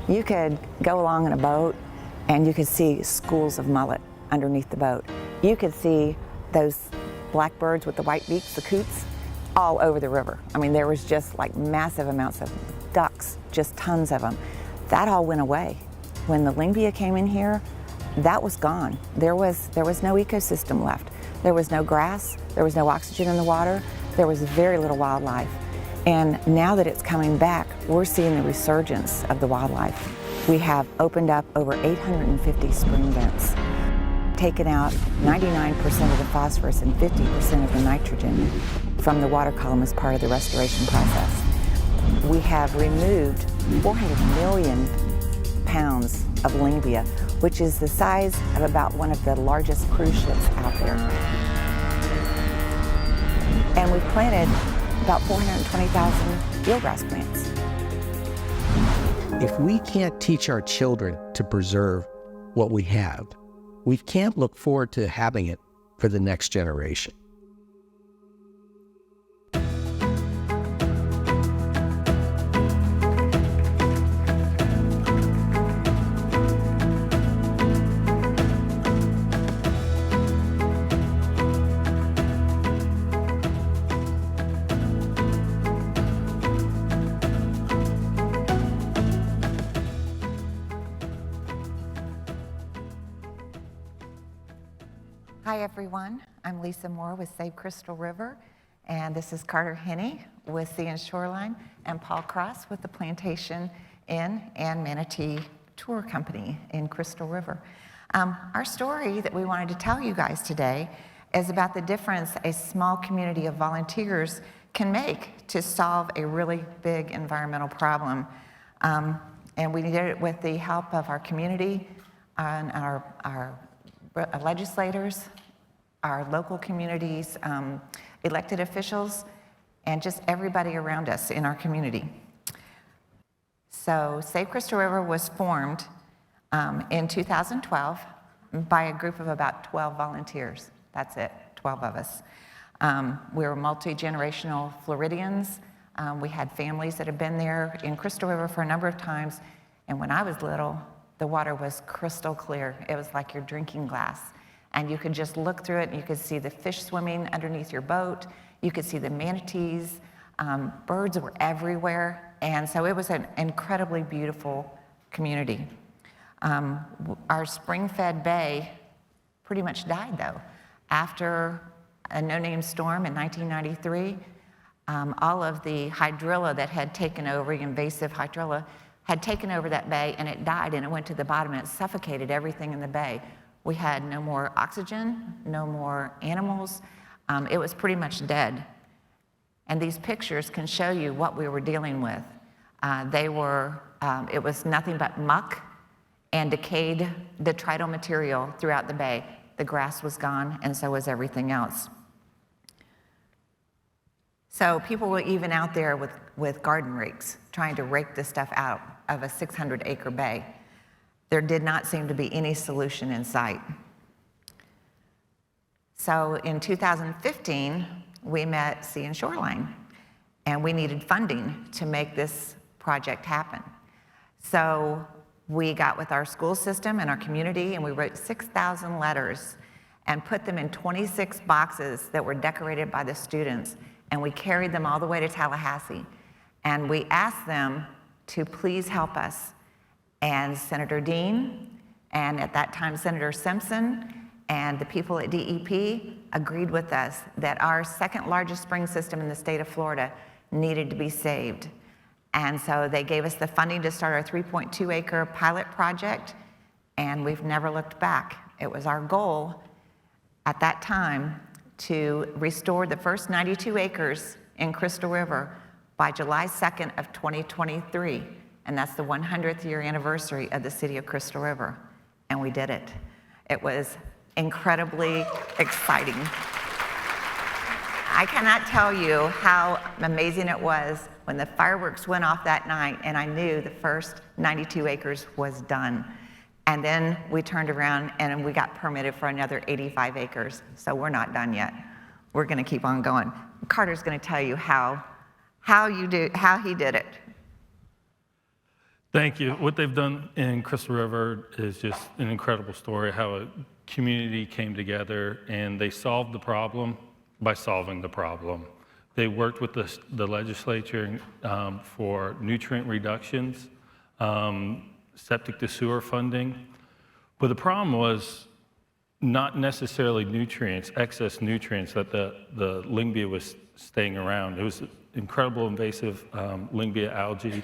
You could go along in a boat and you could see schools of mullet underneath the boat. You could see those blackbirds with the white beaks, the coots, all over the river. I mean, there was just like massive amounts of ducks, just tons of them. That all went away. When the lyngbia came in here, that was gone. There was no ecosystem left. There was no grass, there was no oxygen in the water, there was very little wildlife. And now that it's coming back, we're seeing the resurgence of the wildlife. We have opened up over 850 spring vents, taken out 99% of the phosphorus and 50% of the nitrogen from the water column as part of the restoration process. We have removed 400 million pounds of lyngbia, which is the size of about one of the largest cruise ships out there. And we've planted about 420,000 eelgrass plants. If we can't teach our children to preserve what we have, we can't look forward to having it for the next generation. Hi everyone, I'm Lisa Moore with Save Crystal River, and this is Carter Henne with Shoreline, and Paul Cross with the Plantation Inn and Manatee Tour Company in Crystal River. Our story that we wanted to tell you guys today is about the difference a small community of volunteers can make to solve a really big environmental problem. And we did it with the help of our community and our legislators, our local communities, elected officials, and just everybody around us in our community. So Save Crystal River was formed in 2012 by a group of about 12 volunteers. That's it, 12 of us. We were multi-generational Floridians. We had families that had been there in Crystal River for a number of times, and when I was little, the water was crystal clear. It was like your drinking glass. And you could just look through it and you could see the fish swimming underneath your boat. You could see the manatees. Birds were everywhere. And so it was an incredibly beautiful community. Our spring-fed bay pretty much died though. After a no-name storm in 1993, all of the hydrilla that had taken over, invasive hydrilla, had taken over that bay, and it died, and it went to the bottom, and it suffocated everything in the bay. We had no more oxygen, no more animals. It was pretty much dead. And these pictures can show you what we were dealing with. It was nothing but muck and decayed detrital material throughout the bay. The grass was gone, and so was everything else. So people were even out there with garden rakes, trying to rake this stuff out of a 600-acre bay. There did not seem to be any solution in sight. So in 2015, we met Shoreline, and we needed funding to make this project happen. So we got with our school system and our community, and we wrote 6,000 letters and put them in 26 boxes that were decorated by the students, and we carried them all the way to Tallahassee. And we asked them to please help us. And Senator Dean, and at that time Senator Simpson, and the people at DEP agreed with us that our second largest spring system in the state of Florida needed to be saved. And so they gave us the funding to start our 3.2-acre pilot project, and we've never looked back. It was our goal at that time to restore the first 92 acres in Crystal River by July 2nd of 2023. And that's the 100th year anniversary of the city of Crystal River. And we did it. It was incredibly exciting. I cannot tell you how amazing it was when the fireworks went off that night and I knew the first 92 acres was done. And then we turned around and we got permitted for another 85 acres. So we're not done yet. We're gonna keep on going. Carter's gonna tell you how he did it. Thank you. What they've done in Crystal River is just an incredible story, how a community came together and they solved the problem by solving the problem. They worked with the legislature for nutrient reductions, septic to sewer funding. But the problem was not necessarily nutrients, excess nutrients that the lyngbia was staying around. It was incredible invasive lyngbia algae,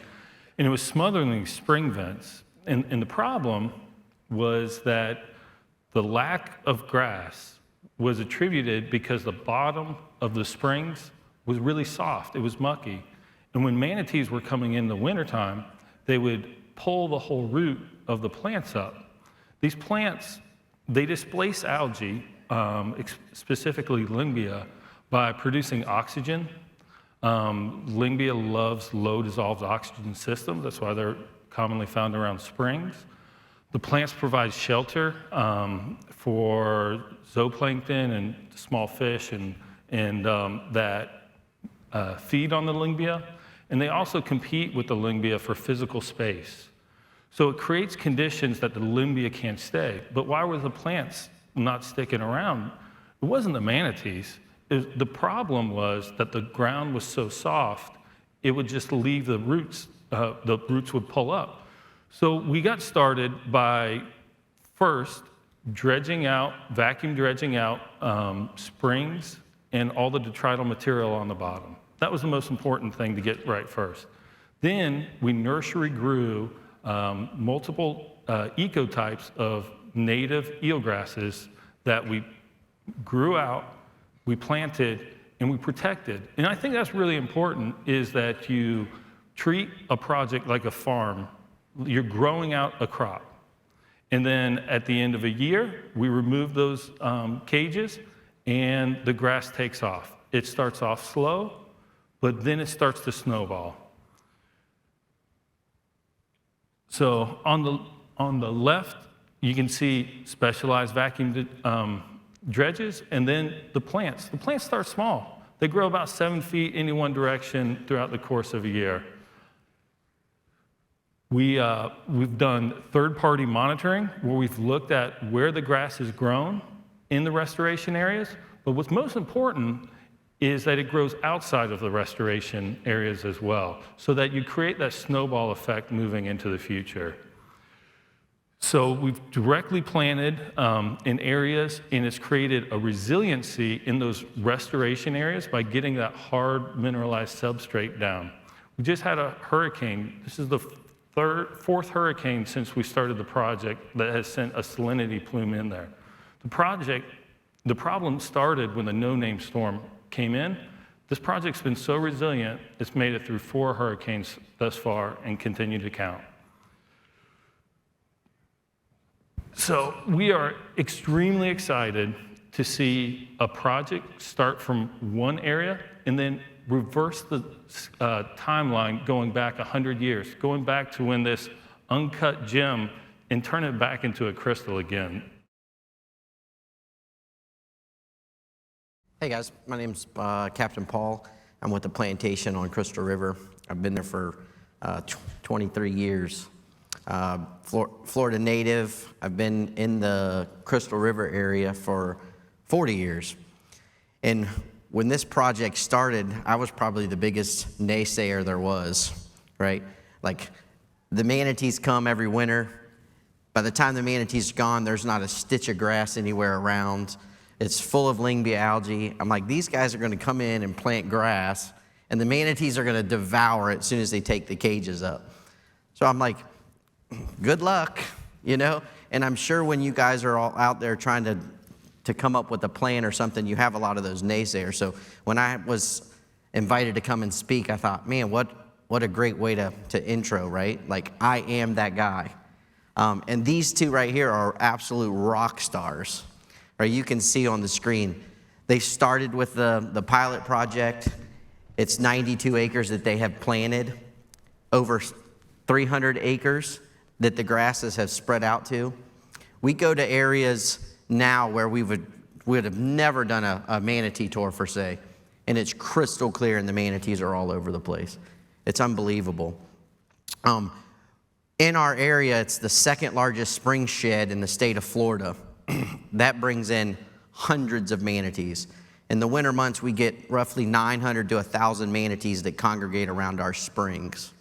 and it was smothering these spring vents. And the problem was that the lack of grass was attributed because the bottom of the springs was really soft. It was mucky. And when manatees were coming in the wintertime, they would pull the whole root of the plants up. These plants, they displace algae, specifically lyngbia, by producing oxygen. Lyngbia loves low dissolved oxygen systems. That's why they're commonly found around springs. The plants provide shelter for zooplankton and small fish and that feed on the lyngbia, and they also compete with the lyngbia for physical space. So it creates conditions that the lyngbia can't stay. But why were the plants not sticking around? It wasn't the manatees. The problem was that the ground was so soft, it would just leave the roots would pull up. So we got started by first vacuum dredging out springs and all the detrital material on the bottom. That was the most important thing to get right first. Then we nursery grew multiple ecotypes of native eelgrasses that we grew out, we planted, and we protected. And I think that's really important, is that you treat a project like a farm. You're growing out a crop. And then at the end of a year, we remove those cages, and the grass takes off. It starts off slow, but then it starts to snowball. So on the left, you can see specialized vacuum dredges, and then the plants. The plants start small. They grow about 7 feet in one direction throughout the course of a year. We've done third-party monitoring where we've looked at where the grass is grown in the restoration areas, but what's most important is that it grows outside of the restoration areas as well, so that you create that snowball effect moving into the future. So we've directly planted in areas, and it's created a resiliency in those restoration areas by getting that hard mineralized substrate down. We just had a hurricane. This is the fourth hurricane since we started the project that has sent a salinity plume in there. The problem started when the no-name storm came in. This project's been so resilient, it's made it through 4 hurricanes thus far and continue to count. So we are extremely excited to see a project start from one area and then reverse the timeline going back 100 years, going back to when this uncut gem, and turn it back into a crystal again. Hey guys, my name's Captain Paul. I'm with the Plantation on Crystal River. I've been there for 23 years. Florida native. I've been in the Crystal River area for 40 years. And when this project started, I was probably the biggest naysayer there was, right? Like, the manatees come every winter. By the time the manatees are gone, there's not a stitch of grass anywhere around. It's full of lyngbia algae. I'm like, these guys are gonna come in and plant grass, and the manatees are gonna devour it as soon as they take the cages up. So I'm like, good luck, you know? And I'm sure when you guys are all out there trying to come up with a plan or something, you have a lot of those naysayers. So when I was invited to come and speak, I thought, man, what a great way to intro, right? Like, I am that guy. And these two right here are absolute rock stars, right? You can see on the screen. They started with the pilot project. It's 92 acres that they have planted, over 300 acres that the grasses have spread out to. We go to areas now where we would have never done a manatee tour, per se, and it's crystal clear, and the manatees are all over the place. It's unbelievable. In our area, it's the second largest spring shed in the state of Florida. That brings in hundreds of manatees. In the winter months, we get roughly 900 to 1,000 manatees that congregate around our springs.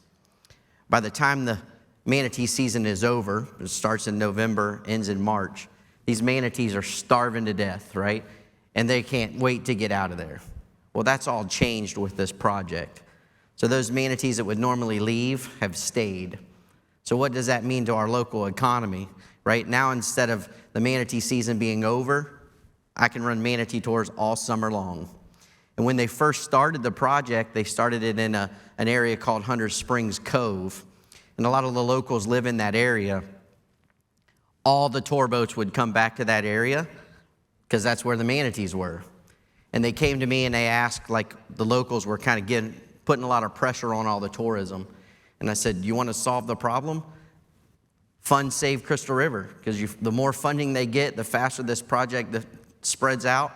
By the time the manatee season is over, it starts in November, ends in March, these manatees are starving to death, right? And they can't wait to get out of there. Well, that's all changed with this project. So those manatees that would normally leave have stayed. So what does that mean to our local economy? Right now, instead of the manatee season being over, I can run manatee tours all summer long. And when they first started the project, they started it in an area called Hunter Springs Cove. And a lot of the locals live in that area. All the tour boats would come back to that area because that's where the manatees were. And they came to me and they asked, like the locals were kind of putting a lot of pressure on all the tourism. And I said, you want to solve the problem? Fund Save Crystal River, because the more funding they get, the faster this project spreads out.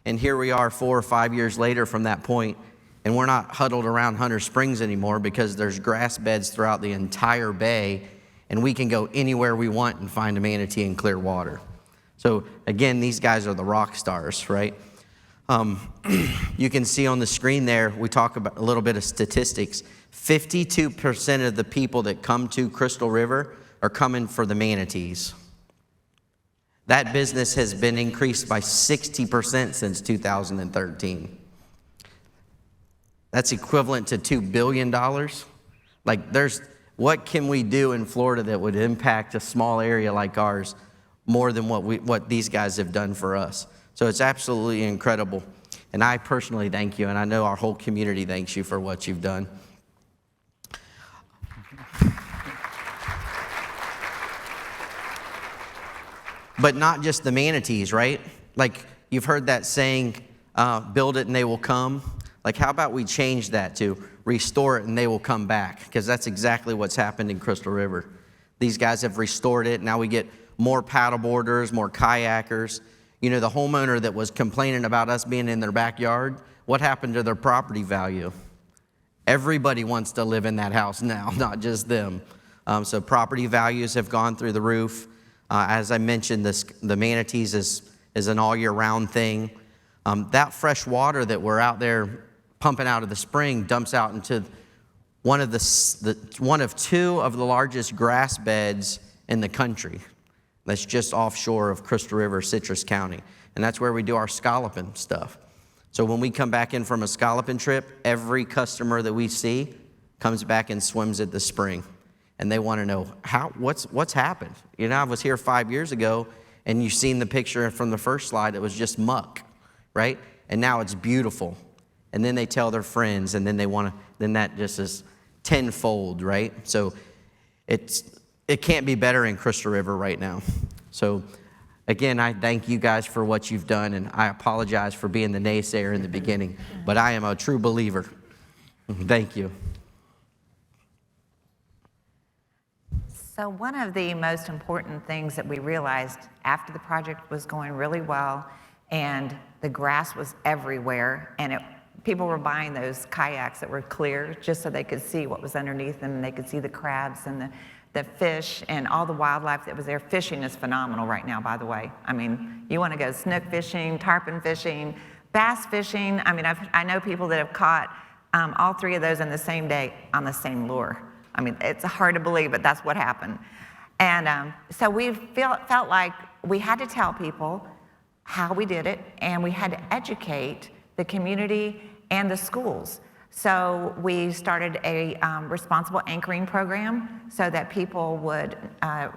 And here we are 4 or 5 years later from that point, and we're not huddled around Hunter Springs anymore because there's grass beds throughout the entire bay, and we can go anywhere we want and find a manatee in clear water. So again, these guys are the rock stars, right? You can see on the screen there, we talk about a little bit of statistics. 52% of the people that come to Crystal River are coming for the manatees. That business has been increased by 60% since 2013. That's equivalent to $2 billion. Like, what can we do in Florida that would impact a small area like ours more than what these guys have done for us? So it's absolutely incredible. And I personally thank you, and I know our whole community thanks you for what you've done. But not just the manatees, right? Like, you've heard that saying, build it and they will come. Like, how about we change that to restore it and they will come back? Because that's exactly what's happened in Crystal River. These guys have restored it. Now we get more paddleboarders, more kayakers. You know, the homeowner that was complaining about us being in their backyard, what happened to their property value? Everybody wants to live in that house now, not just them. So property values have gone through the roof. As I mentioned, the manatees is an all-year-round thing. That fresh water that we're out there pumping out of the spring dumps out into one of two of the largest grass beds in the country. That's just offshore of Crystal River, Citrus County. And that's where we do our scalloping stuff. So when we come back in from a scalloping trip, every customer that we see comes back and swims at the spring. And they want to know, what's happened? You know, I was here 5 years ago, and you've seen the picture from the first slide. It was just muck, right? And now it's beautiful. And then they tell their friends, and then then that just is tenfold, right? So it can't be better in Crystal River right now. So again, I thank you guys for what you've done, and I apologize for being the naysayer in the beginning, but I am a true believer. Thank you. So one of the most important things that we realized after the project was going really well and the grass was everywhere, and people were buying those kayaks that were clear just so they could see what was underneath them, and they could see the crabs and the fish and all the wildlife that was there. Fishing is phenomenal right now, by the way. I mean, you want to go snook fishing, tarpon fishing, bass fishing. I mean, I know people that have caught all three of those in the same day on the same lure. I mean, it's hard to believe, but that's what happened. And so we felt like we had to tell people how we did it, and we had to educate the community and the schools. So we started a responsible anchoring program so that people would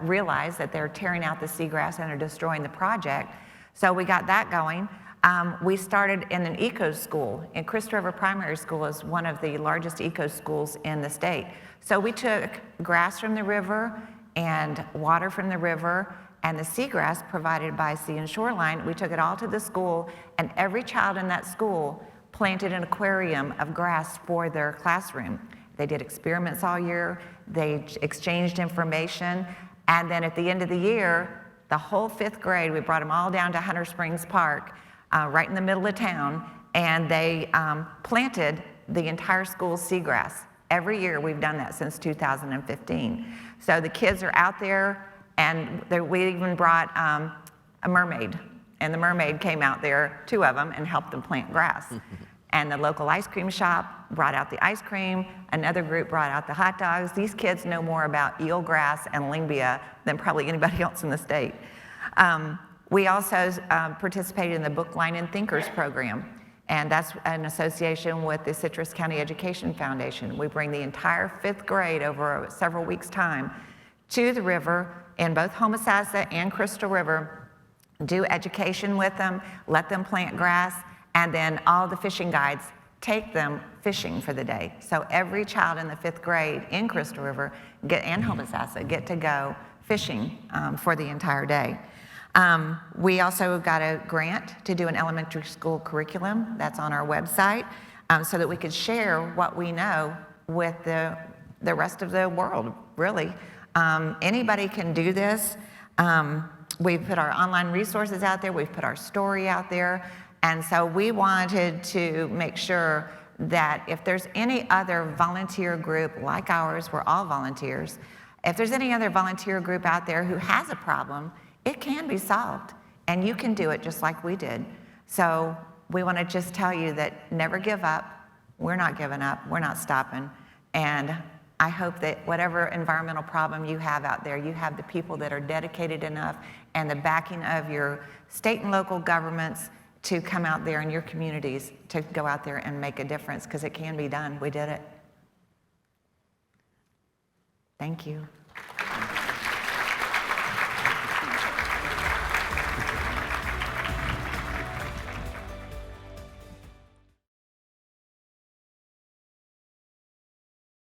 realize that they're tearing out the seagrass and are destroying the project. So we got that going. We started in an eco school, and Crystal River Primary School is one of the largest eco schools in the state. So we took grass from the river and water from the river and the seagrass provided by Sea and Shoreline. We took it all to the school, and every child in that school planted an aquarium of grass for their classroom. They did experiments all year, they exchanged information, and then at the end of the year, the whole 5th grade, we brought them all down to Hunter Springs Park, right in the middle of town, and they planted the entire school's seagrass. Every year, we've done that since 2015. So the kids are out there, and we even brought a mermaid, and the mermaid came out there, 2 of them, and helped them plant grass. And the local ice cream shop brought out the ice cream. Another group brought out the hot dogs. These kids know more about eelgrass and lyngbia than probably anybody else in the state. We also participated in the Book, Line, and Thinkers program, and that's an association with the Citrus County Education Foundation. We bring the entire 5th grade over several weeks' time to the river in both Homosassa and Crystal River, do education with them, let them plant grass, and then all the fishing guides take them fishing for the day. So every child in the 5th grade in Crystal River and Homosassa get to go fishing for the entire day. We also got a grant to do an elementary school curriculum that's on our website so that we could share what we know with the rest of the world, really. Anybody can do this. We've put our online resources out there, we've put our story out there, and so we wanted to make sure that if there's any other volunteer group like ours, we're all volunteers, if there's any other volunteer group out there who has a problem, it can be solved, and you can do it just like we did. So we want to just tell you that never give up. We're not giving up. We're not stopping. And I hope that whatever environmental problem you have out there, you have the people that are dedicated enough and the backing of your state and local governments to come out there in your communities to go out there and make a difference, because it can be done. We did it. Thank you.